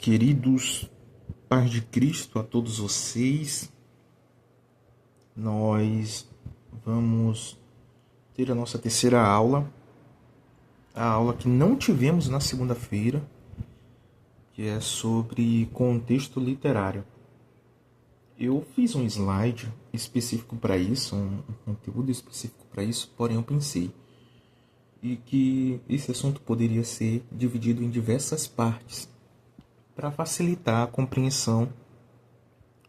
queridos, paz de Cristo a todos vocês. Nós vamos ter a nossa terceira aula, a aula que não tivemos na segunda-feira, que é sobre contexto literário. Eu fiz um slide específico para isso, um conteúdo específico para isso, porém eu pensei que esse assunto poderia ser dividido em diversas partes para facilitar a compreensão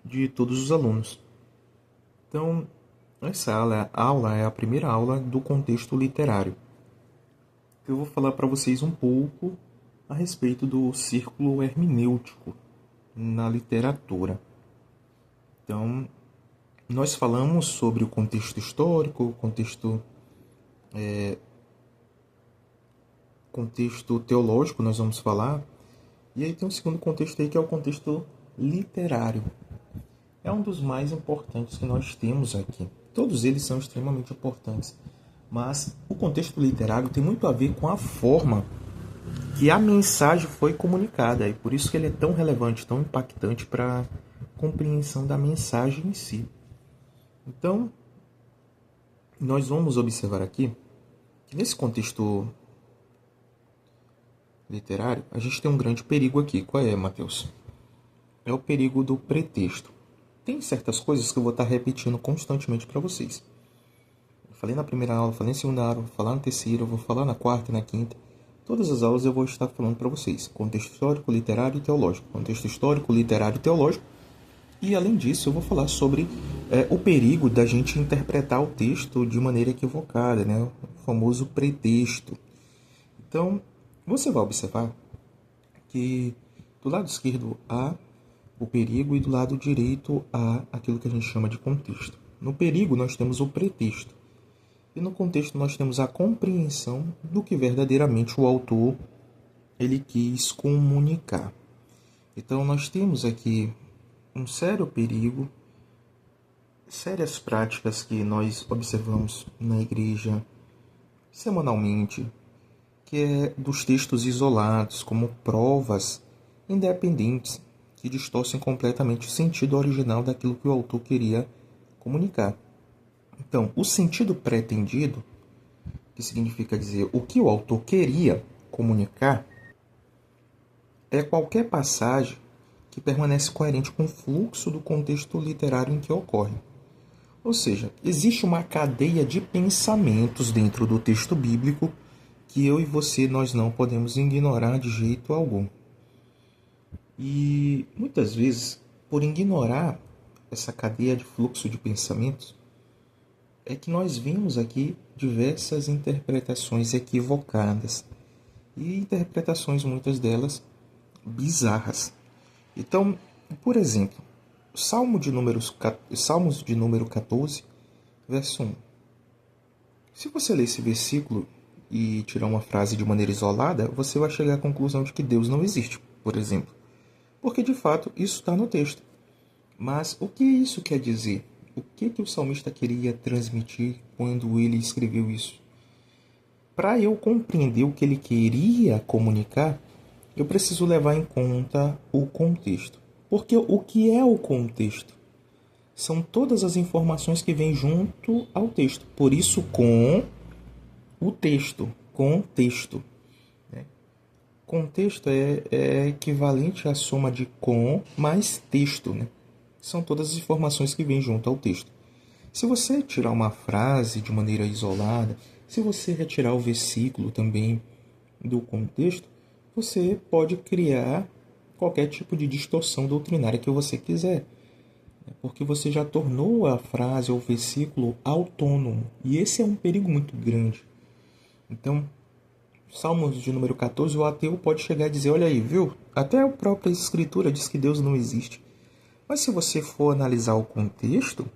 de todos os alunos. Então, essa aula é a primeira aula do contexto literário. Eu vou falar para vocês um pouco a respeito do círculo hermenêutico na literatura. Então, nós falamos sobre o contexto histórico, o contexto teológico, nós vamos falar. E aí tem um segundo contexto aí, que é o contexto literário. É um dos mais importantes que nós temos aqui. Todos eles são extremamente importantes. Mas o contexto literário tem muito a ver com a forma que a mensagem foi comunicada. E por isso que ele é tão relevante, tão impactante para a compreensão da mensagem em si. Então, nós vamos observar aqui que nesse contexto literário, a gente tem um grande perigo aqui. Qual é, Mateus? É o perigo do pretexto. Tem certas coisas que eu vou estar repetindo constantemente para vocês. Eu falei na primeira aula, falei na segunda aula, vou falar na terceira, vou falar na quarta e na quinta. Todas as aulas eu vou estar falando para vocês. Contexto histórico, literário e teológico. Contexto histórico, literário e teológico. E além disso, eu vou falar sobre o perigo da gente interpretar o texto de maneira equivocada, né? O famoso pretexto. Então, você vai observar que do lado esquerdo há o perigo e do lado direito há aquilo que a gente chama de contexto. No perigo nós temos o pretexto e no contexto nós temos a compreensão do que verdadeiramente o autor ele quis comunicar. Então nós temos aqui um sério perigo, sérias práticas que nós observamos na igreja semanalmente, que é dos textos isolados como provas independentes que distorcem completamente o sentido original daquilo que o autor queria comunicar. Então, o sentido pretendido, que significa dizer o que o autor queria comunicar, é qualquer passagem que permanece coerente com o fluxo do contexto literário em que ocorre. Ou seja, existe uma cadeia de pensamentos dentro do texto bíblico que eu e você nós não podemos ignorar de jeito algum. E muitas vezes, por ignorar essa cadeia de fluxo de pensamentos, é que nós vemos aqui diversas interpretações equivocadas e interpretações, muitas delas, bizarras. Então, por exemplo, Salmos de número 14, verso 1. Se você ler esse versículo e tirar uma frase de maneira isolada, você vai chegar à conclusão de que Deus não existe, por exemplo. Porque, de fato, isso está no texto. Mas o que isso quer dizer? O que o salmista queria transmitir quando ele escreveu isso? Para eu compreender o que ele queria comunicar, eu preciso levar em conta o contexto. Porque o que é o contexto? São todas as informações que vêm junto ao texto. Por isso, com o texto, contexto. Contexto é equivalente à soma de com mais texto, né? São todas as informações que vêm junto ao texto. Se você tirar uma frase de maneira isolada, se você retirar o versículo também do contexto, você pode criar qualquer tipo de distorção doutrinária que você quiser, porque você já tornou a frase ou o versículo autônomo. E esse é um perigo muito grande. Então, Salmos de número 14, o ateu pode chegar e dizer, olha aí, viu? Até a própria escritura diz que Deus não existe. Mas se você for analisar o contexto,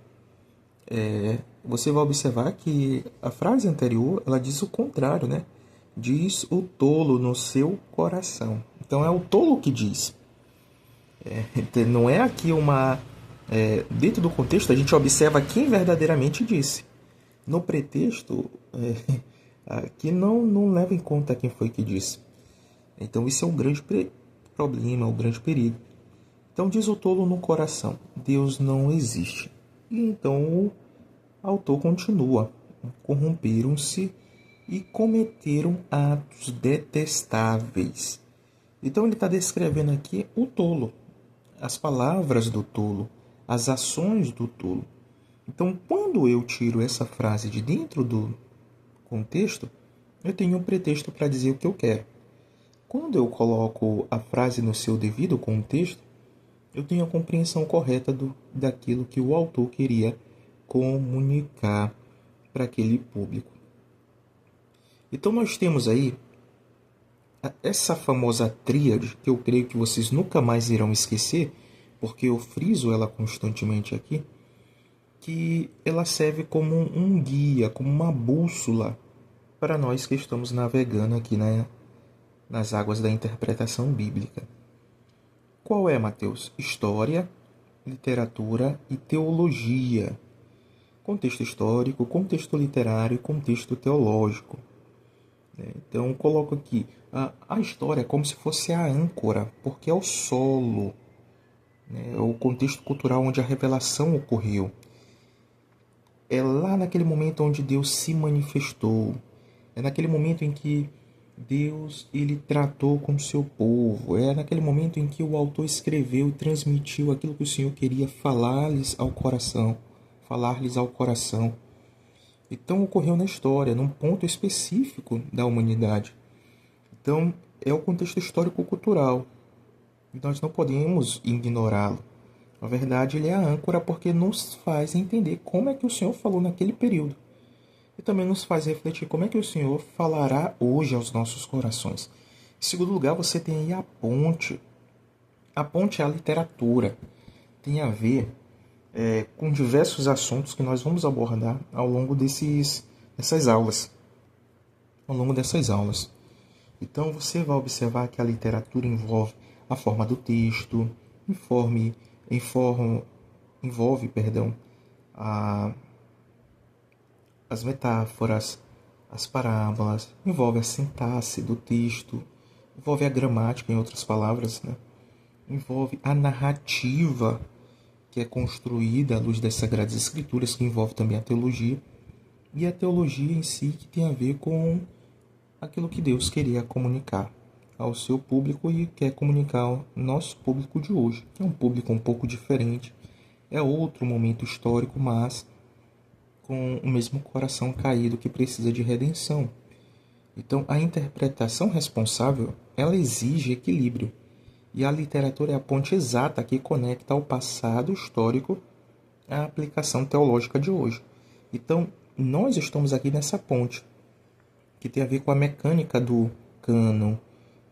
você vai observar que a frase anterior, ela diz o contrário, né? Diz o tolo no seu coração. Então é o tolo que diz. Não é aqui uma... dentro do contexto, a gente observa quem verdadeiramente disse. No pretexto... que não leva em conta quem foi que disse. Então isso é um grande problema, o grande perigo. Então diz o tolo no coração: Deus não existe. E então o autor continua: corromperam-se e cometeram atos detestáveis. Então ele está descrevendo aqui o tolo, as palavras do tolo, as ações do tolo. Então, quando eu tiro essa frase de dentro do contexto, eu tenho um pretexto para dizer o que eu quero. Quando eu coloco a frase no seu devido contexto, eu tenho a compreensão correta daquilo que o autor queria comunicar para aquele público. Então nós temos aí essa famosa tríade, que eu creio que vocês nunca mais irão esquecer, porque eu friso ela constantemente aqui, que ela serve como um guia, como uma bússola para nós que estamos navegando aqui nas águas da interpretação bíblica. Qual é, Mateus? História, literatura e teologia. Contexto histórico, contexto literário e contexto teológico. Então, eu coloco aqui a história como se fosse a âncora, porque é o solo, é o contexto cultural onde a revelação ocorreu. É lá naquele momento onde Deus se manifestou. É naquele momento em que Deus ele tratou com o seu povo. É naquele momento em que o autor escreveu e transmitiu aquilo que o Senhor queria falar-lhes ao coração. Então ocorreu na história, num ponto específico da humanidade. Então é o contexto histórico-cultural. Nós não podemos ignorá-lo. Na verdade, ele é a âncora porque nos faz entender como é que o Senhor falou naquele período. E também nos faz refletir como é que o Senhor falará hoje aos nossos corações. Em segundo lugar, você tem aí a ponte. A ponte é a literatura. Tem a ver com diversos assuntos que nós vamos abordar ao longo dessas aulas. Então, você vai observar que a literatura envolve a forma do texto, envolve as metáforas, as parábolas, envolve a sintaxe do texto, envolve a gramática, em outras palavras, envolve a narrativa que é construída à luz das Sagradas Escrituras, que envolve também a teologia, e a teologia em si que tem a ver com aquilo que Deus queria comunicar ao seu público e quer comunicar ao nosso público de hoje. É um público um pouco diferente, é outro momento histórico, mas com o mesmo coração caído que precisa de redenção. Então, a interpretação responsável, ela exige equilíbrio. E a literatura é a ponte exata que conecta ao passado histórico à aplicação teológica de hoje. Então, nós estamos aqui nessa ponte, que tem a ver com a mecânica do cânon,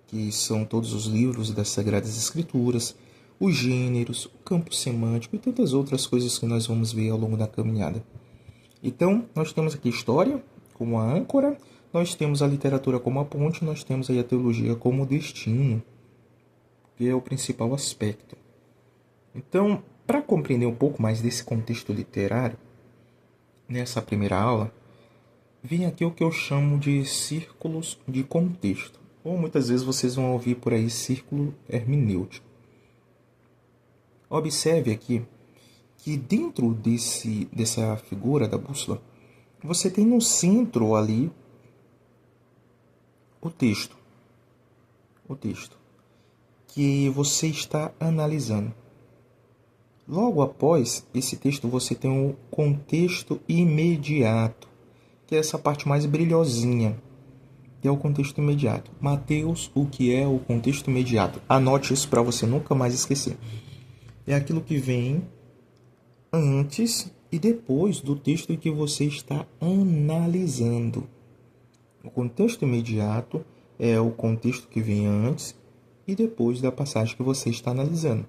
que são todos os livros das Sagradas Escrituras, os gêneros, o campo semântico e tantas outras coisas que nós vamos ver ao longo da caminhada. Então, nós temos aqui história como a âncora, nós temos a literatura como a ponte, nós temos aí a teologia como o destino, que é o principal aspecto. Então, para compreender um pouco mais desse contexto literário, nessa primeira aula, vem aqui o que eu chamo de círculos de contexto, ou muitas vezes vocês vão ouvir por aí círculo hermenêutico. Observe aqui que dentro dessa figura da bússola, você tem no centro ali o texto que você está analisando. Logo após esse texto, você tem o contexto imediato, que é essa parte mais brilhosinha, que é o contexto imediato. Mateus, o que é o contexto imediato? Anote isso para você nunca mais esquecer. É aquilo que vem antes e depois do texto em que você está analisando. O contexto imediato é o contexto que vem antes e depois da passagem que você está analisando.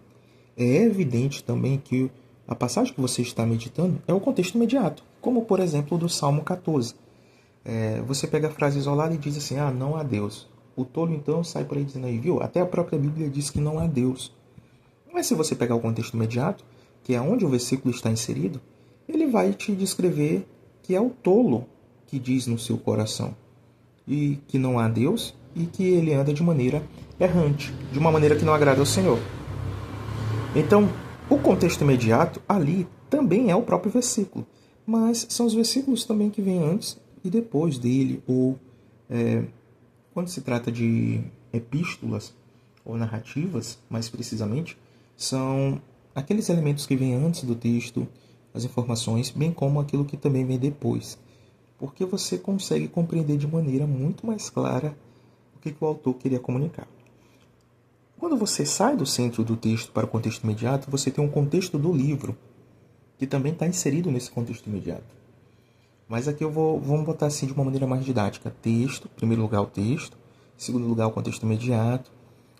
É evidente também que a passagem que você está meditando é o contexto imediato, como por exemplo do Salmo 14. Você pega a frase isolada e diz assim, não há Deus. O tolo então sai por aí dizendo aí, viu? Até a própria Bíblia diz que não há Deus. Mas se você pegar o contexto imediato, que é onde o versículo está inserido, ele vai te descrever que é o tolo que diz no seu coração e que não há Deus, e que ele anda de maneira errante, de uma maneira que não agrada ao Senhor. Então, o contexto imediato ali também é o próprio versículo, mas são os versículos também que vêm antes e depois dele, ou quando se trata de epístolas ou narrativas, mais precisamente, são aqueles elementos que vêm antes do texto, as informações, bem como aquilo que também vem depois, porque você consegue compreender de maneira muito mais clara o que o autor queria comunicar. Quando você sai do centro do texto para o contexto imediato, você tem um contexto do livro, que também está inserido nesse contexto imediato. Mas aqui vamos botar assim de uma maneira mais didática. Texto, em primeiro lugar o texto, em segundo lugar o contexto imediato,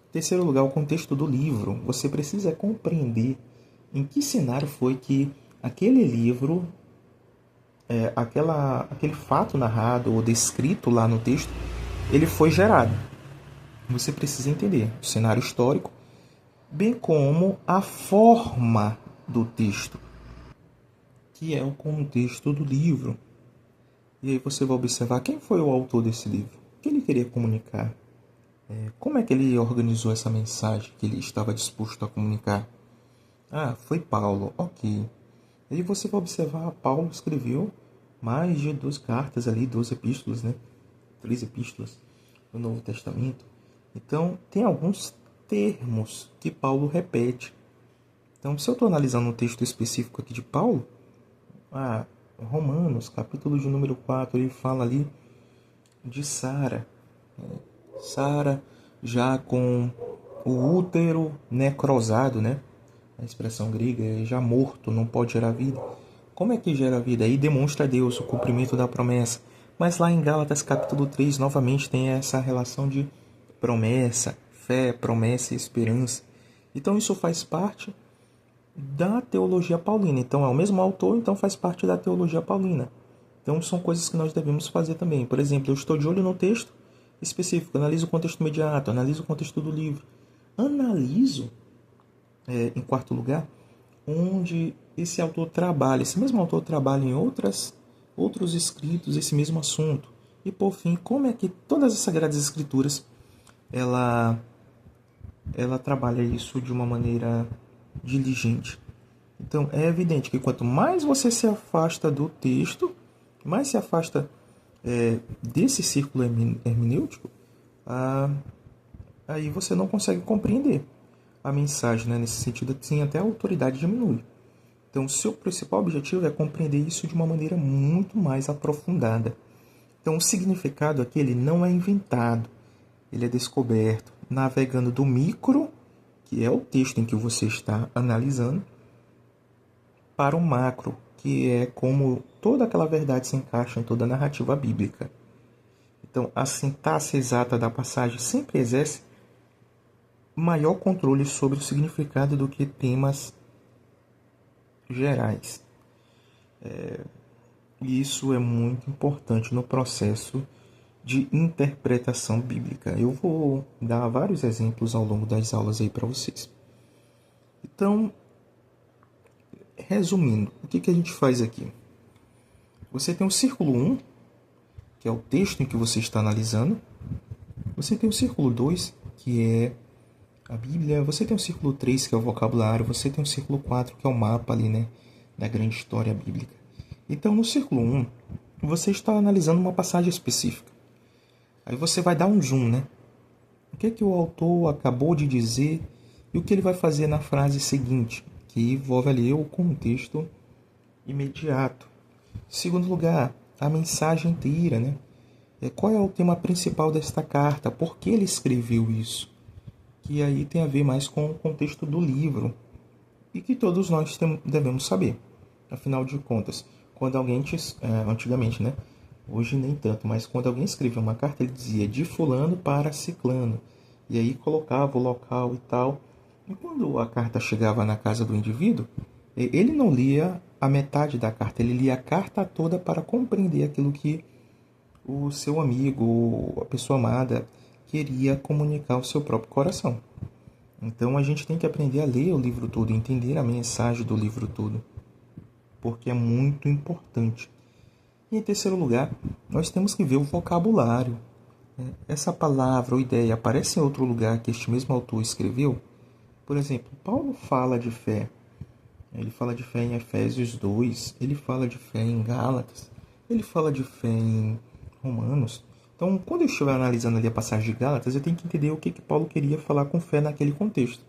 em terceiro lugar o contexto do livro. Você precisa compreender em que cenário foi que aquele livro, aquele fato narrado ou descrito lá no texto, ele foi gerado. Você precisa entender o cenário histórico, bem como a forma do texto, que é o contexto do livro. E aí você vai observar quem foi o autor desse livro, o que ele queria comunicar, como é que ele organizou essa mensagem que ele estava disposto a comunicar. Ah, foi Paulo, ok. Aí você vai observar, Paulo escreveu mais de 12 cartas ali, 12 epístolas, né? 3 epístolas no Novo Testamento. Então, tem alguns termos que Paulo repete. Então, se eu estou analisando um texto específico aqui de Paulo, Romanos, capítulo de número 4, ele fala ali de Sara. Sara já com o útero necrosado, né? A expressão grega é já morto, não pode gerar vida. Como é que gera vida? Aí demonstra a Deus o cumprimento da promessa. Mas lá em Gálatas capítulo 3, novamente tem essa relação de promessa, fé, promessa e esperança. Então isso faz parte da teologia paulina. Então é o mesmo autor, então faz parte da teologia paulina. Então são coisas que nós devemos fazer também. Por exemplo, eu estou de olho no texto específico, analiso o contexto imediato, analiso o contexto do livro. Analiso, em quarto lugar, onde esse autor trabalha, esse mesmo autor trabalha em outros escritos, esse mesmo assunto. E por fim, como é que todas as Sagradas Escrituras ela trabalha isso de uma maneira diligente. Então é evidente que quanto mais você se afasta do texto, mais se afasta desse círculo hermenêutico, aí você não consegue compreender a mensagem, né? Nesse sentido, assim, até a autoridade diminui. Então, o seu principal objetivo é compreender isso de uma maneira muito mais aprofundada. Então, o significado aqui ele não é inventado, ele é descoberto navegando do micro, que é o texto em que você está analisando, para o macro, que é como toda aquela verdade se encaixa em toda a narrativa bíblica. Então, a sintaxe exata da passagem sempre exerce maior controle sobre o significado do que temas gerais. E isso é muito importante no processo de interpretação bíblica. Eu vou dar vários exemplos ao longo das aulas aí para vocês. Então, resumindo, o que a gente faz aqui? Você tem o círculo 1, que é o texto em que você está analisando. Você tem o círculo 2, que é a Bíblia. Você tem o círculo 3, que é o vocabulário. Você tem o círculo 4, que é o mapa ali, né, da grande história bíblica. Então, no círculo 1, você está analisando uma passagem específica. Aí você vai dar um zoom, né? O que o autor acabou de dizer e o que ele vai fazer na frase seguinte, que envolve ali o contexto imediato. Segundo lugar, a mensagem inteira, né? Qual é o tema principal desta carta? Por que ele escreveu isso? Que aí tem a ver mais com o contexto do livro e que todos nós devemos saber. Afinal de contas, quando alguém antigamente, né? Hoje nem tanto, mas quando alguém escrevia uma carta, ele dizia de fulano para ciclano. E aí colocava o local e tal. E quando a carta chegava na casa do indivíduo, ele não lia a metade da carta, ele lia a carta toda para compreender aquilo que o seu amigo, a pessoa amada, queria comunicar ao seu próprio coração. Então a gente tem que aprender a ler o livro todo, entender a mensagem do livro todo, porque é muito importante. E em terceiro lugar, nós temos que ver o vocabulário. essa palavra ou ideia aparece em outro lugar que este mesmo autor escreveu? Por exemplo, Paulo fala de fé. Ele fala de fé em Efésios 2, ele fala de fé em Gálatas, ele fala de fé em Romanos. Então, quando eu estiver analisando ali a passagem de Gálatas, eu tenho que entender o que Paulo queria falar com fé naquele contexto.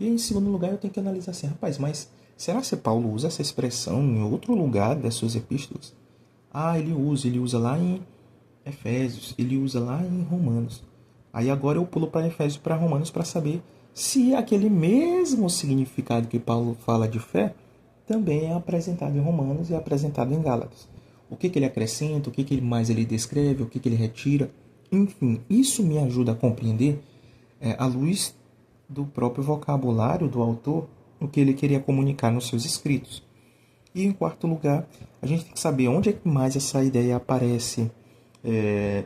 E em segundo lugar, eu tenho que analisar assim, rapaz, mas será que Paulo usa essa expressão em outro lugar das suas epístolas? Ah, ele usa lá em Efésios, ele usa lá em Romanos. Aí agora eu pulo para Efésios e para Romanos para saber se aquele mesmo significado que Paulo fala de fé também é apresentado em Romanos e é apresentado em Gálatas. O que ele acrescenta, o que mais ele descreve, o que ele retira. Enfim, isso me ajuda a compreender, à luz do próprio vocabulário do autor, o que ele queria comunicar nos seus escritos. E em quarto lugar, a gente tem que saber onde é que mais essa ideia aparece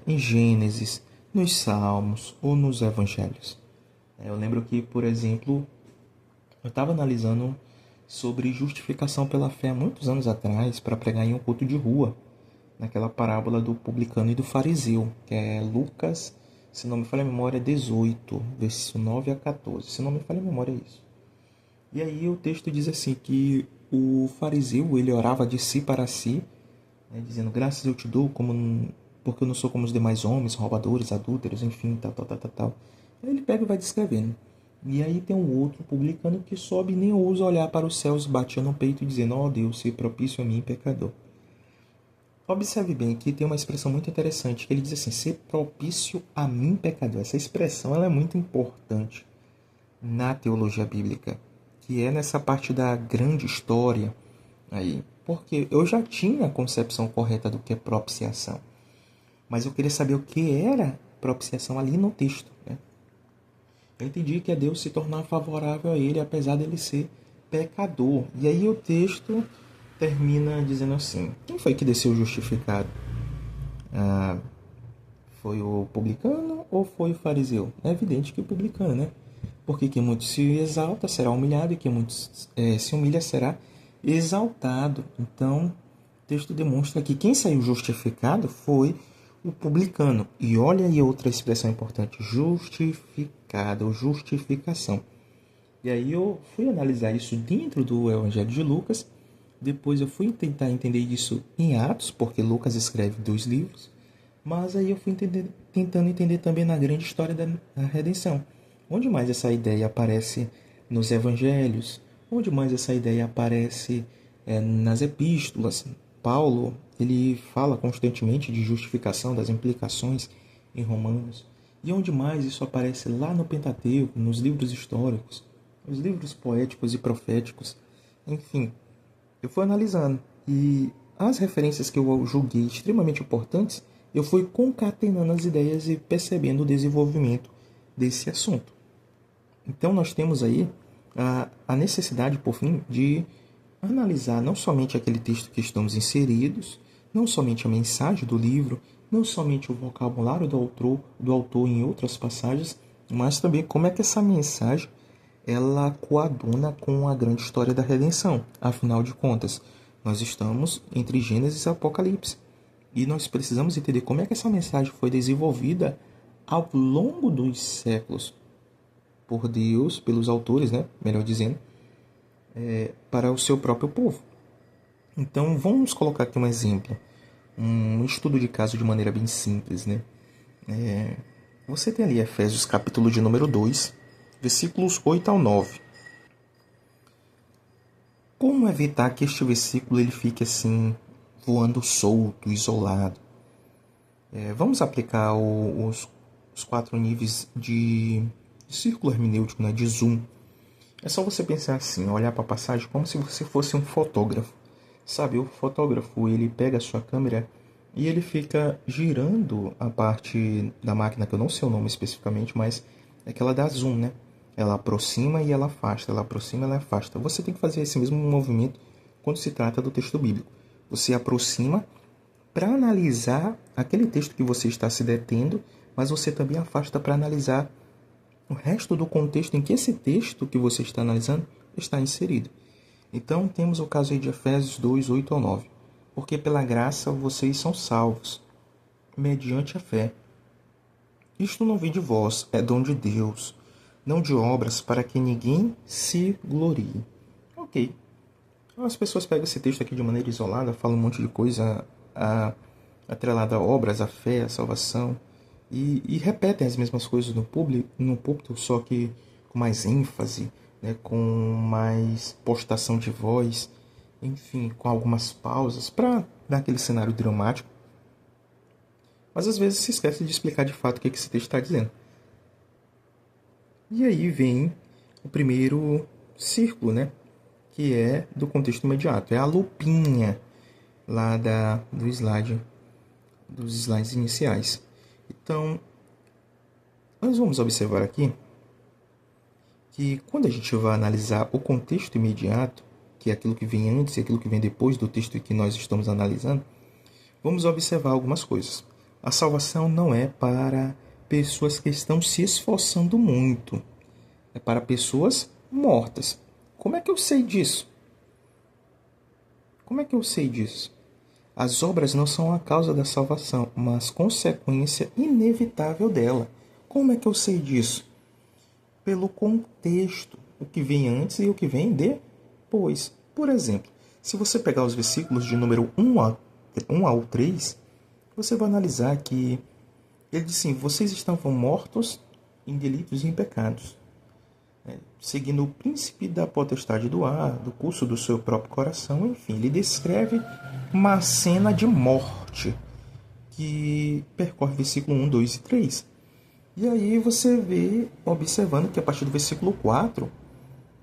em Gênesis, nos Salmos ou nos Evangelhos. Eu lembro que, por exemplo, eu estava analisando sobre justificação pela fé há muitos anos atrás para pregar em um culto de rua, naquela parábola do publicano e do fariseu, que é Lucas, se não me falha a memória, 18, versículo 9 a 14. Se não me falha a memória, é isso. E aí o texto diz assim, que o fariseu, ele orava de si para si, dizendo, graças eu te dou, porque eu não sou como os demais homens, roubadores, adúlteros, enfim, tal. Aí ele pega e vai descrevendo. E aí tem um outro publicano que sobe e nem ousa olhar para os céus, batia no peito e dizendo, ó Deus, se propício a mim, pecador. Observe bem que tem uma expressão muito interessante, que ele diz assim, ser propício a mim, pecador. Essa expressão ela é muito importante na teologia bíblica, que é nessa parte da grande história aí. Porque eu já tinha a concepção correta do que é propiciação, mas eu queria saber o que era propiciação ali no texto, né? Eu entendi que é Deus se tornar favorável a ele, apesar dele ser pecador. E aí o texto termina dizendo assim, quem foi que desceu justificado? Foi o publicano ou foi o fariseu? É evidente que o publicano, né? Porque quem muito se exalta será humilhado e quem muito se humilha será exaltado. Então, o texto demonstra que quem saiu justificado foi o publicano. E olha aí outra expressão importante, justificado, ou justificação. E aí eu fui analisar isso dentro do Evangelho de Lucas. Depois eu fui tentar entender isso em Atos, porque Lucas escreve 2 livros. Mas aí eu fui tentando entender também na grande história da redenção. Onde mais essa ideia aparece nos evangelhos? Onde mais essa ideia aparece nas epístolas? Paulo, ele fala constantemente de justificação, das implicações em Romanos. E onde mais isso aparece lá no Pentateuco, nos livros históricos, os livros poéticos e proféticos. Enfim, eu fui analisando. E as referências que eu julguei extremamente importantes, eu fui concatenando as ideias e percebendo o desenvolvimento desse assunto. Então, nós temos aí a necessidade, por fim, de analisar não somente aquele texto que estamos inseridos, não somente a mensagem do livro, não somente o vocabulário do autor em outras passagens, mas também como é que essa mensagem ela coaduna com a grande história da redenção. Afinal de contas, nós estamos entre Gênesis e Apocalipse. E nós precisamos entender como é que essa mensagem foi desenvolvida ao longo dos séculos por Deus, pelos autores, né? Melhor dizendo, para o seu próprio povo. Então, vamos colocar aqui um exemplo. Um estudo de caso de maneira bem simples, né? Você tem ali Efésios capítulo de número 2, versículos 8 ao 9. Como evitar que este versículo ele fique assim, voando solto, isolado? Vamos aplicar os 4 níveis de círculo hermenêutico, né, de zoom. É só você pensar assim, olhar para a passagem como se você fosse um fotógrafo. Sabe, o fotógrafo ele pega a sua câmera e ele fica girando a parte da máquina, que eu não sei o nome especificamente, mas é aquela da zoom, né? Ela aproxima e ela afasta, ela aproxima e ela afasta. Você tem que fazer esse mesmo movimento quando se trata do texto bíblico. Você aproxima para analisar aquele texto que você está se detendo, mas você também afasta para analisar o resto do contexto em que esse texto que você está analisando está inserido. Então, temos o caso aí de Efésios 2, 8 ao 9. Porque pela graça vocês são salvos, mediante a fé. Isto não vem de vós, é dom de Deus, não de obras, para que ninguém se glorie. Ok. As pessoas pegam esse texto aqui de maneira isolada, falam um monte de coisa atrelada a obras, a fé, a salvação, e repetem as mesmas coisas no púlpito, só que com mais ênfase, né, com mais postação de voz, enfim, com algumas pausas, para dar aquele cenário dramático. Mas às vezes se esquece de explicar de fato o que esse texto está dizendo. E aí vem o primeiro círculo, né? Que é do contexto imediato. É a lupinha lá dos slides iniciais. Então, nós vamos observar aqui que quando a gente vai analisar o contexto imediato, que é aquilo que vem antes e aquilo que vem depois do texto que nós estamos analisando, vamos observar algumas coisas. A salvação não é para pessoas que estão se esforçando muito. É para pessoas mortas. Como é que eu sei disso? Como é que eu sei disso? As obras não são a causa da salvação, mas consequência inevitável dela. Como é que eu sei disso? Pelo contexto. O que vem antes e o que vem depois. Por exemplo, se você pegar os versículos de número 1 ao 3, você vai analisar que ele diz assim: vocês estavam mortos em delitos e em pecados, seguindo o príncipe da potestade do ar, do curso do seu próprio coração, enfim, ele descreve uma cena de morte que percorre versículo 1, 2 e 3. E aí você vê, observando que a partir do versículo 4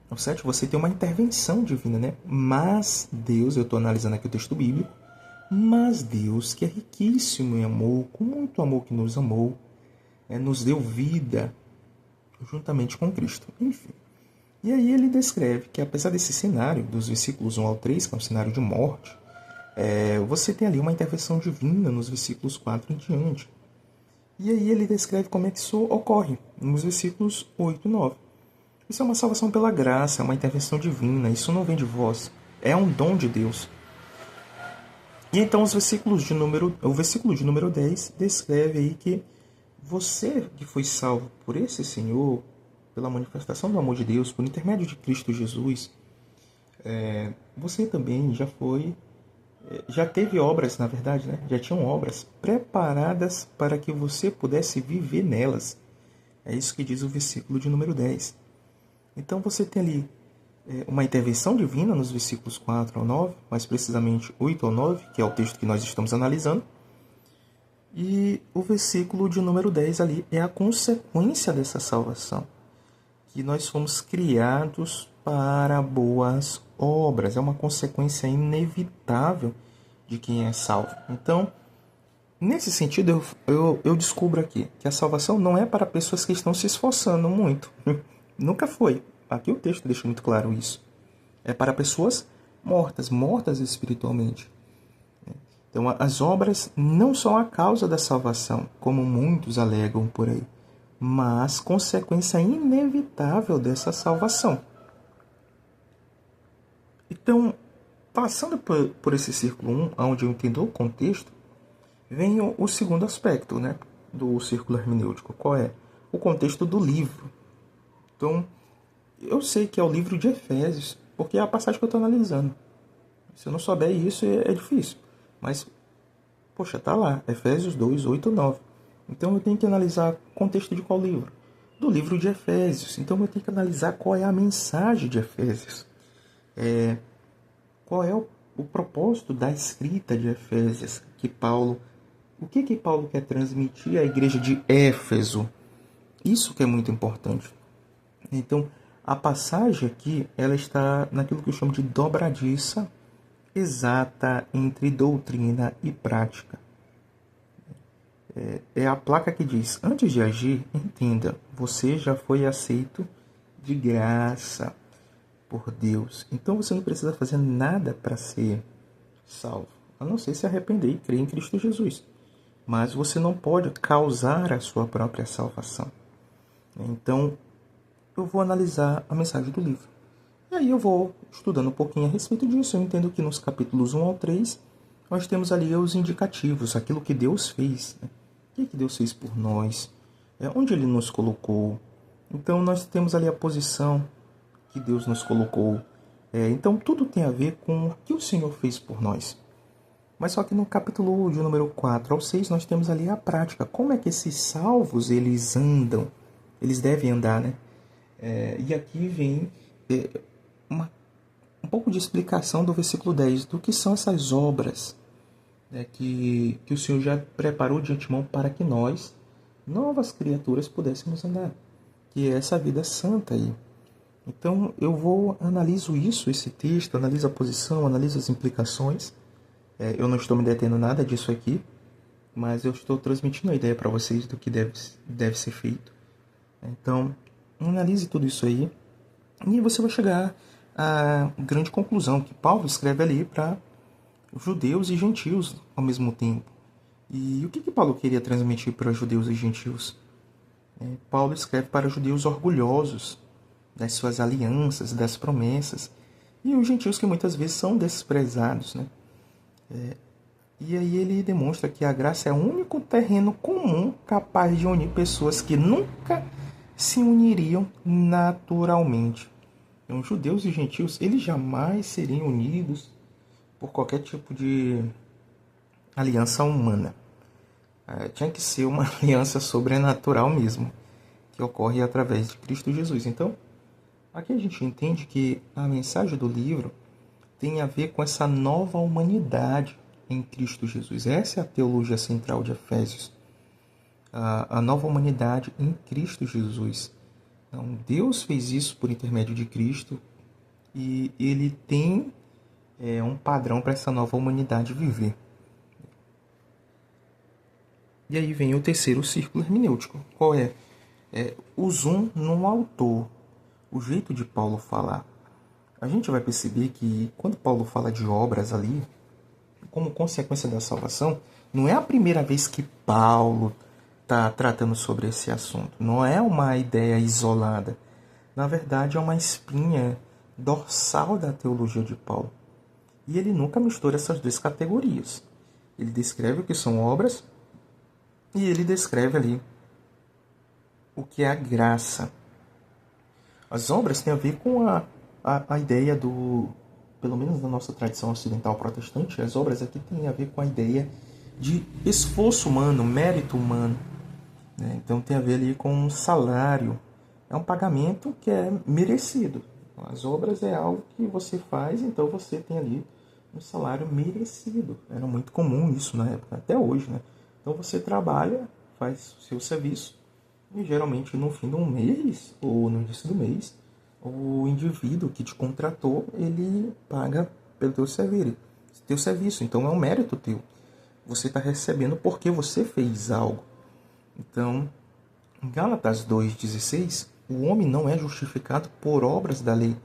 ao 7, você tem uma intervenção divina, né? Mas Deus, eu estou analisando aqui o texto bíblico, mas Deus, que é riquíssimo em amor, com muito amor que nos amou, nos deu vida juntamente com Cristo. Enfim. E aí ele descreve que, apesar desse cenário, dos versículos 1 ao 3, que é um cenário de morte, você tem ali uma intervenção divina nos versículos 4 em diante. E aí ele descreve como é que isso ocorre, nos versículos 8 e 9. Isso é uma salvação pela graça, é uma intervenção divina, isso não vem de vós, é um dom de Deus. E então o versículo de número 10 descreve aí que você que foi salvo por esse Senhor, pela manifestação do amor de Deus, por intermédio de Cristo Jesus, você também já teve obras, na verdade, né? Já tinham obras preparadas para que você pudesse viver nelas. É isso que diz o versículo de número 10. Então você tem ali uma intervenção divina nos versículos 4 ao 9, mais precisamente 8 ao 9, que é o texto que nós estamos analisando. E o versículo de número 10 ali é a consequência dessa salvação, que nós fomos criados para boas obras. É uma consequência inevitável de quem é salvo. Então, nesse sentido, eu descubro aqui que a salvação não é para pessoas que estão se esforçando muito. Nunca foi. Aqui o texto deixa muito claro isso. É para pessoas mortas espiritualmente. Então, as obras não são a causa da salvação, como muitos alegam por aí, mas consequência inevitável dessa salvação. Então, passando por esse círculo 1, onde eu entendo o contexto, vem o segundo aspecto, né, do círculo hermenêutico. Qual é? O contexto do livro. Então, eu sei que é o livro de Efésios, porque é a passagem que eu estou analisando. Se eu não souber isso, é difícil. Mas, poxa, tá lá, Efésios 2, 8 e 9. Então eu tenho que analisar o contexto de qual livro? Do livro de Efésios. Então eu tenho que analisar qual é a mensagem de Efésios. Qual é o propósito da escrita de Efésios? O que Paulo quer transmitir à igreja de Éfeso? Isso que é muito importante. Então, a passagem aqui, ela está naquilo que eu chamo de dobradiça exata entre doutrina e prática. É a placa que diz: antes de agir, entenda, você já foi aceito de graça por Deus. Então você não precisa fazer nada para ser salvo, a não ser se arrepender e crer em Cristo Jesus. Mas você não pode causar a sua própria salvação. Então, eu vou analisar a mensagem do livro. E aí eu vou estudando um pouquinho a respeito disso. Eu entendo que nos capítulos 1 ao 3, nós temos ali os indicativos, aquilo que Deus fez. Né? O que Deus fez por nós? onde Ele nos colocou. Então, nós temos ali a posição que Deus nos colocou. Então, tudo tem a ver com o que o Senhor fez por nós. Mas só que no capítulo de número 4 ao 6, nós temos ali a prática. Como é que esses salvos, eles andam? Eles devem andar, né? E aqui vem um pouco de explicação do versículo 10, do que são essas obras, né, que o Senhor já preparou de antemão para que nós, novas criaturas, pudéssemos andar. Que é essa vida santa aí. Então, analiso esse texto, analiso a posição, analiso as implicações. Eu não estou me detendo nada disso aqui, mas eu estou transmitindo a ideia para vocês do que deve ser feito. Então, analise tudo isso aí e você vai chegar à grande conclusão que Paulo escreve ali para judeus e gentios ao mesmo tempo. E o que Paulo queria transmitir para judeus e gentios? Paulo escreve para judeus orgulhosos das suas alianças, das promessas, e os gentios que muitas vezes são desprezados, né? E aí ele demonstra que a graça é o único terreno comum capaz de unir pessoas que nunca se uniriam naturalmente. Então, judeus e gentios, eles jamais seriam unidos por qualquer tipo de aliança humana. Tinha que ser uma aliança sobrenatural mesmo, que ocorre através de Cristo Jesus. Então, aqui a gente entende que a mensagem do livro tem a ver com essa nova humanidade em Cristo Jesus. Essa é a teologia central de Efésios. A nova humanidade em Cristo Jesus. Então, Deus fez isso por intermédio de Cristo e Ele tem um padrão para essa nova humanidade viver. E aí vem o terceiro círculo hermenêutico. Qual é? O zoom no autor. O jeito de Paulo falar. A gente vai perceber que quando Paulo fala de obras ali, como consequência da salvação, não é a primeira vez que Paulo está tratando sobre esse assunto. Não é uma ideia isolada. Na verdade, é uma espinha dorsal da teologia de Paulo. E ele nunca mistura essas duas categorias. Ele descreve o que são obras e ele descreve ali o que é a graça. As obras têm a ver com a ideia pelo menos na nossa tradição ocidental protestante, as obras aqui têm a ver com a ideia de esforço humano, mérito humano. Né? Então tem a ver ali com um salário. É um pagamento que é merecido. As obras é algo que você faz, então você tem ali um salário merecido. Era muito comum isso na época, até hoje, né? Então você trabalha, faz o seu serviço, e geralmente no fim de um mês, ou no início do mês, o indivíduo que te contratou, ele paga pelo teu serviço. Então é um mérito teu. Você está recebendo porque você fez algo. Então, em Gálatas 2,16, o homem não é justificado por obras da lei,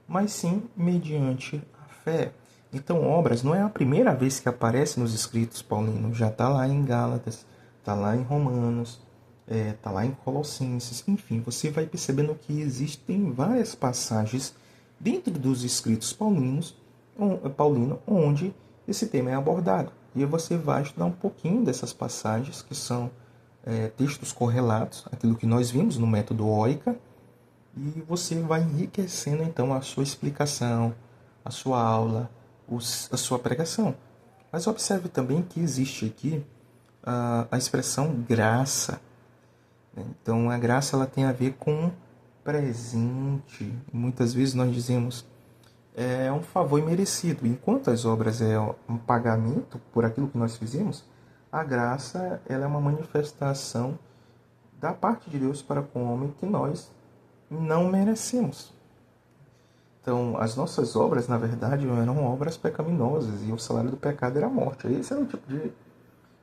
mas sim mediante a fé. Então, obras não é a primeira vez que aparece nos escritos paulinos. Já está lá em Gálatas, está lá em Romanos, está lá em Colossenses. Enfim, você vai percebendo que existem várias passagens dentro dos escritos paulinos onde esse tema é abordado. E você vai estudar um pouquinho dessas passagens, que são textos correlatos, aquilo que nós vimos no método OICA, e você vai enriquecendo então a sua explicação, a sua aula, a sua pregação. Mas observe também que existe aqui a expressão graça. Então a graça ela tem a ver com presente. Muitas vezes nós dizemos é um favor imerecido. Enquanto as obras é um pagamento por aquilo que nós fizemos, a graça ela é uma manifestação da parte de Deus para com o homem que nós não merecemos. Então, as nossas obras, na verdade, eram obras pecaminosas e o salário do pecado era a morte. Esse era o tipo de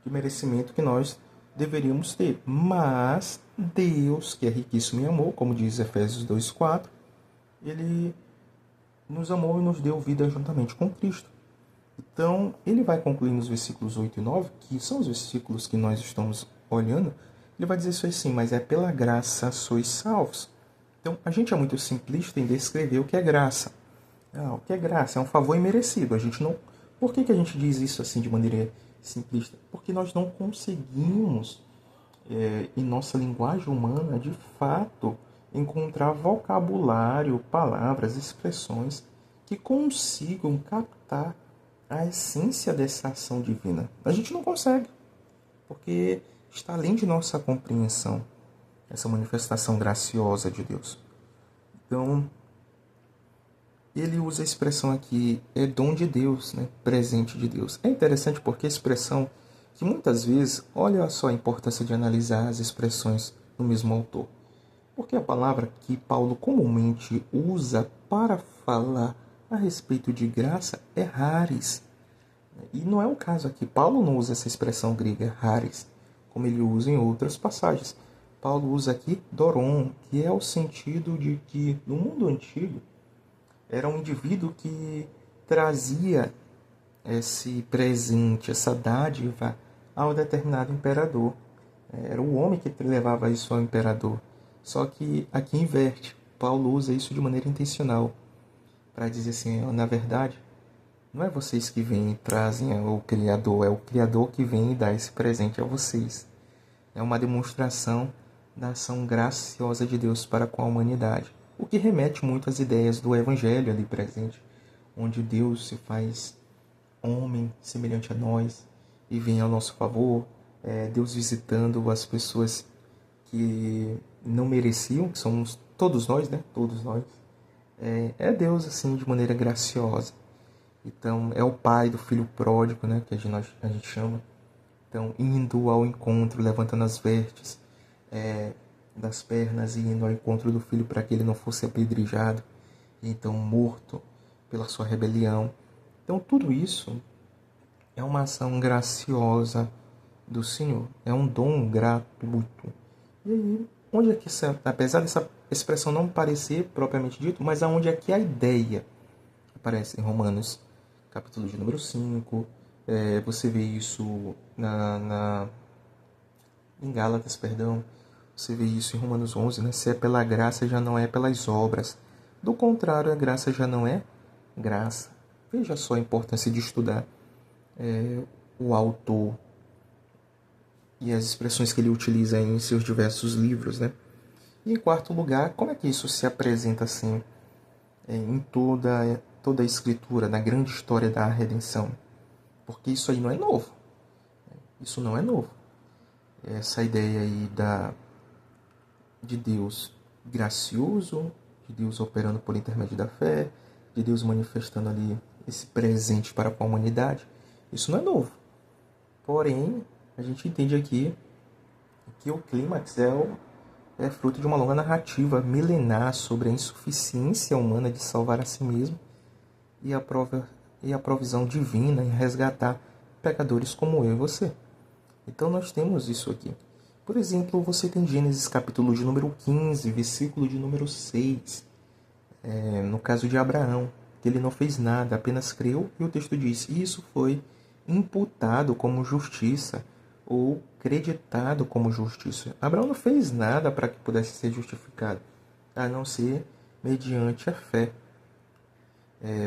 merecimento que nós deveríamos ter. Mas Deus, que é riquíssimo em amor, como diz Efésios 2,4, Ele nos amou e nos deu vida juntamente com Cristo. Então, ele vai concluir nos versículos 8 e 9, que são os versículos que nós estamos olhando, ele vai dizer isso assim: mas é pela graça sois salvos. Então, a gente é muito simplista em descrever o que é graça. O que é graça? É um favor imerecido. A gente não... Por que a gente diz isso assim de maneira simplista? Porque nós não conseguimos em nossa linguagem humana, de fato, encontrar vocabulário, palavras, expressões que consigam captar a essência dessa ação divina. A gente não consegue, porque está além de nossa compreensão essa manifestação graciosa de Deus. Então, ele usa a expressão aqui, é dom de Deus, né? Presente de Deus. É interessante porque a expressão que muitas vezes, olha só a importância de analisar as expressões do mesmo autor. Porque a palavra que Paulo comumente usa para falar a respeito de graça é charis. E não é o caso aqui. Paulo não usa essa expressão grega charis, como ele usa em outras passagens. Paulo usa aqui doron, que é o sentido de que no mundo antigo era um indivíduo que trazia esse presente, essa dádiva ao determinado imperador. Era o homem que levava isso ao imperador. Só que aqui inverte. Paulo usa isso de maneira intencional para dizer assim, na verdade, não é vocês que vêm e trazem o Criador, é o Criador que vem e dá esse presente a vocês. É uma demonstração da ação graciosa de Deus para com a humanidade. O que remete muito às ideias do Evangelho ali presente, onde Deus se faz homem semelhante a nós e vem ao nosso favor. Deus visitando as pessoas que não mereciam, que somos todos nós, né? Todos nós. É Deus assim de maneira graciosa. Então é o pai do filho pródigo, né? Que a gente chama. Então indo ao encontro, levantando as vestes das pernas e indo ao encontro do filho para que ele não fosse apedrejado e então morto pela sua rebelião. Então tudo isso é uma ação graciosa do Senhor, é um dom gratuito. E aí, onde é que apesar dessa expressão não parecer propriamente dito, mas aonde é que a ideia aparece em Romanos, capítulo de número 5, você vê isso em Gálatas, perdão, você vê isso em Romanos 11, né? Se é pela graça, já não é pelas obras. Do contrário, a graça já não é graça. Veja só a importância de estudar o autor e as expressões que ele utiliza em seus diversos livros, né? E em quarto lugar, como é que isso se apresenta assim em toda a escritura, na grande história da redenção? Porque isso aí não é novo. Isso não é novo. Essa ideia aí de Deus gracioso, de Deus operando por intermédio da fé, de Deus manifestando ali esse presente para com a humanidade, isso não é novo. Porém, a gente entende aqui que o clímax é fruto de uma longa narrativa milenar sobre a insuficiência humana de salvar a si mesmo e a provisão divina em resgatar pecadores como eu e você. Então nós temos isso aqui. Por exemplo, você tem Gênesis capítulo de número 15, versículo de número 6. No caso de Abraão, que ele não fez nada, apenas creu, e o texto diz, e isso foi imputado como justiça, ou creditado como justiça. Abraão não fez nada para que pudesse ser justificado, a não ser mediante a fé.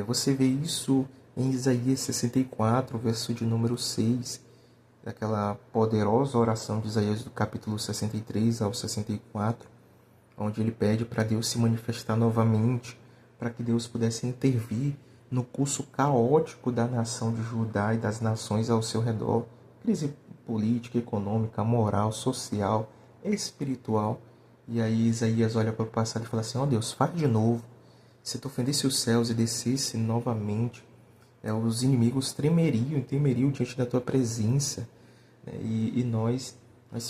Você vê isso em Isaías 64, verso de número 6, daquela poderosa oração de Isaías do capítulo 63 ao 64, onde ele pede para Deus se manifestar novamente, para que Deus pudesse intervir no curso caótico da nação de Judá e das nações ao seu redor, crise política, econômica, moral, social, espiritual. E aí Isaías olha para o passado e fala assim, Deus, faz de novo. Se tu fendesse os céus e descesse novamente, os inimigos temeriam diante da tua presença, né? E nós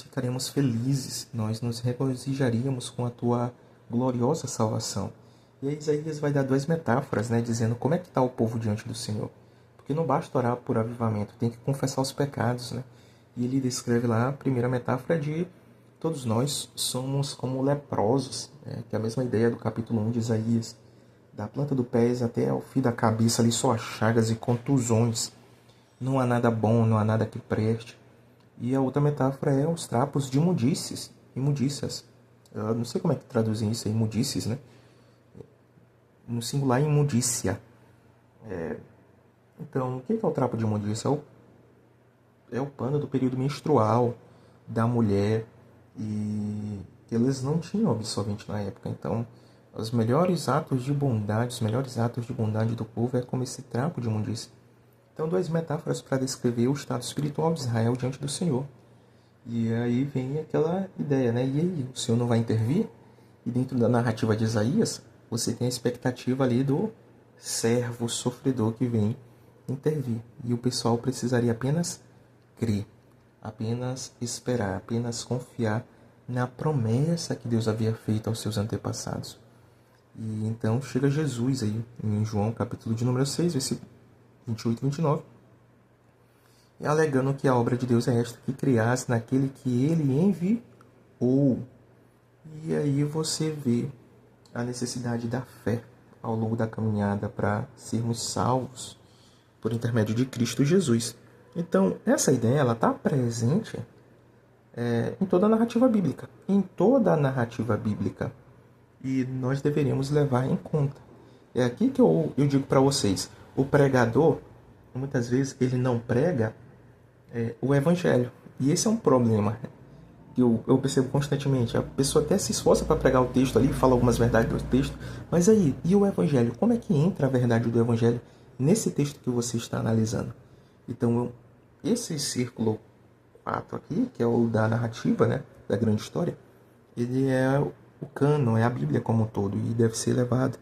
ficaremos felizes, nós nos regozijaríamos com a tua gloriosa salvação. E aí Isaías vai dar duas metáforas, né, dizendo como é que está o povo diante do Senhor. Porque não basta orar por avivamento, tem que confessar os pecados, né? E ele descreve lá a primeira metáfora de todos nós somos como leprosos, né? Que é a mesma ideia do capítulo 1 de Isaías. Da planta do pé até ao fio da cabeça ali só chagas e contusões. Não há nada bom, não há nada que preste. E a outra metáfora é os trapos de imundícias. Eu não sei como é que traduzem isso, imundícies, né? No singular, imundícia. Então, o que é o trapo de imundícia? É o pano do período menstrual da mulher. e eles não tinham absorvente na época. Então, os melhores atos de bondade, do povo é como esse trapo de imundícia. Então, duas metáforas para descrever o estado espiritual de Israel diante do Senhor. E aí vem aquela ideia, né? E aí, o Senhor não vai intervir? E dentro da narrativa de Isaías, você tem a expectativa ali do servo sofredor que vem intervir. E o pessoal precisaria apenas crer, apenas esperar, apenas confiar na promessa que Deus havia feito aos seus antepassados. E então chega Jesus aí, em João capítulo de número 6, versículo 28 e 29, e alegando que a obra de Deus é esta, que criasse naquele que ele enviou. E aí você vê a necessidade da fé ao longo da caminhada para sermos salvos por intermédio de Cristo Jesus. Então, essa ideia está presente em toda a narrativa bíblica. Em toda a narrativa bíblica. E nós deveríamos levar em conta. É aqui que eu digo para vocês. O pregador, muitas vezes, ele não prega o evangelho. E esse é um problema que eu percebo constantemente. A pessoa até se esforça para pregar o texto ali, fala algumas verdades do texto. Mas aí, e o evangelho? Como é que entra a verdade do evangelho nesse texto que você está analisando? Então, esse círculo 4 aqui, que é o da narrativa, né, da grande história, ele é o cânon, é a Bíblia como um todo, e deve ser levado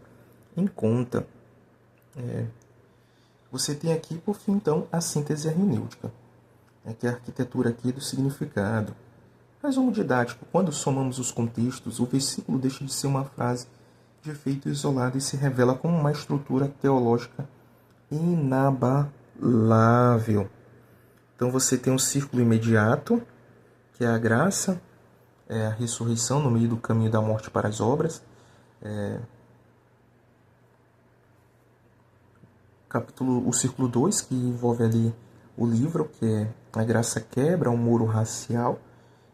em conta. Você tem aqui, por fim, então, a síntese hermenêutica, que é a arquitetura aqui do significado. Resumo didático: quando somamos os contextos, o versículo deixa de ser uma frase de efeito isolado e se revela como uma estrutura teológica inabalável. Então você tem um círculo imediato, que é a graça, a ressurreição no meio do caminho da morte para as obras. O círculo 2, que envolve ali o livro, que é a graça quebra o muro racial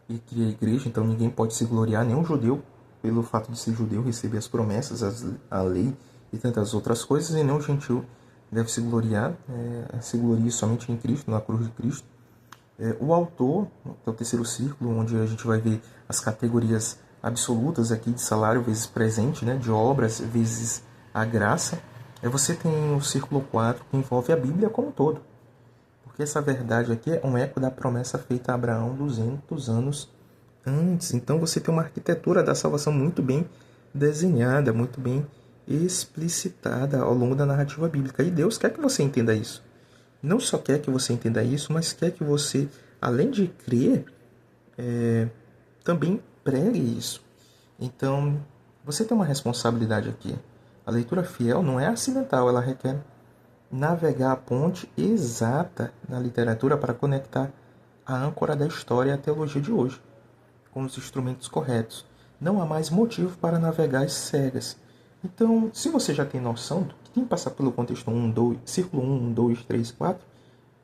e cria a igreja. Então ninguém pode se gloriar, nenhum judeu, pelo fato de ser judeu, receber as promessas, a lei e tantas outras coisas, e nenhum gentil deve se gloriar, se glorie somente em Cristo, na cruz de Cristo. O autor, que é o terceiro círculo, onde a gente vai ver as categorias absolutas aqui de salário vezes presente, né, de obras vezes a graça. Você tem o círculo 4, que envolve a Bíblia como um todo. Porque essa verdade aqui é um eco da promessa feita a Abraão 200 anos antes. Então você tem uma arquitetura da salvação muito bem desenhada, muito bem explicitada ao longo da narrativa bíblica. E Deus quer que você entenda isso. Não só quer que você entenda isso, mas quer que você, além de crer, também pregue isso. Então, você tem uma responsabilidade aqui. A leitura fiel não é acidental, ela requer navegar a ponte exata na literatura para conectar a âncora da história e a teologia de hoje, com os instrumentos corretos. Não há mais motivo para navegar às cegas. Então, se você já tem noção do que tem que passar pelo contexto 1, 2, círculo 1, 2, 3, 4,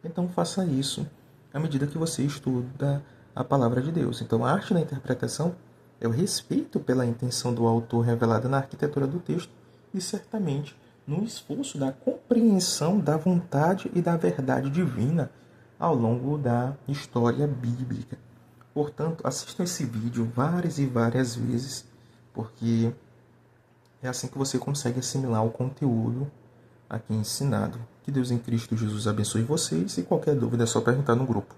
então faça isso à medida que você estuda a palavra de Deus. Então, a arte da interpretação é o respeito pela intenção do autor revelada na arquitetura do texto e, certamente, no esforço da compreensão da vontade e da verdade divina ao longo da história bíblica. Portanto, assistam esse vídeo várias e várias vezes, porque é assim que você consegue assimilar o conteúdo aqui ensinado. Que Deus em Cristo Jesus abençoe vocês, e qualquer dúvida é só perguntar no grupo.